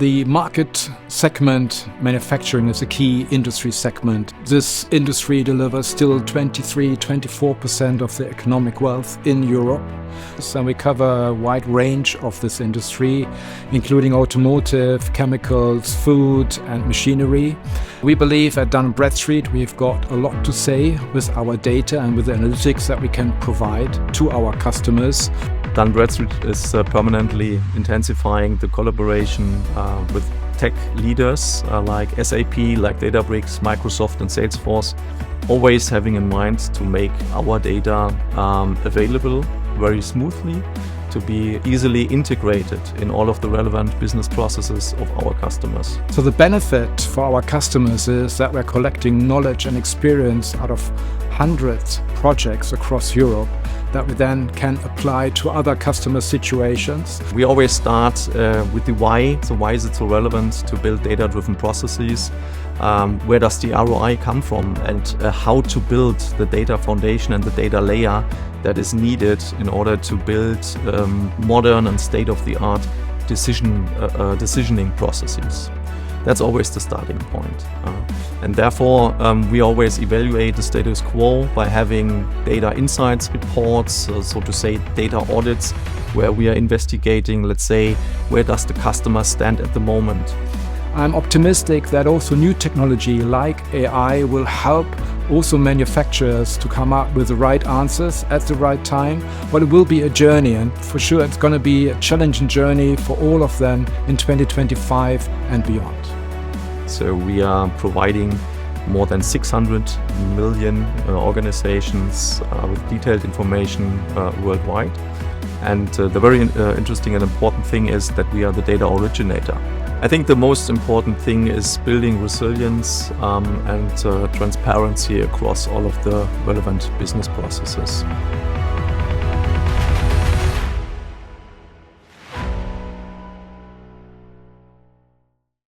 The market segment, manufacturing, is a key industry segment. This industry delivers still 23-24% of the economic wealth in Europe. So we cover a wide range of this industry, including automotive, chemicals, food and machinery. We believe at Dun Bradstreet we've got a lot to say with our data and with the analytics that we can provide to our customers. Dun Bradstreet is permanently intensifying the collaboration with tech leaders like SAP, like Databricks, Microsoft and Salesforce, always having in mind to make our data available very smoothly, to be easily integrated in all of the relevant business processes of our customers. So the benefit for our customers is that we're collecting knowledge and experience out of hundreds of projects across Europe that we then can apply to other customer situations. We always start with the why. So why is it so relevant to build data-driven processes? Where does the ROI come from? And how to build the data foundation and the data layer that is needed in order to build modern and state-of-the-art decisioning processes. That's always the starting point. And therefore, we always evaluate the status quo by having data insights reports, so to say data audits, where we are investigating, let's say, where does the customer stand at the moment. I'm optimistic that also new technology like AI will help also manufacturers to come up with the right answers at the right time. But it will be a journey, and for sure it's going to be a challenging journey for all of them in 2025 and beyond. So we are providing more than 600 million organizations with detailed information worldwide. And the very interesting and important thing is that we are the data originator. I think the most important thing is building resilience and transparency across all of the relevant business processes.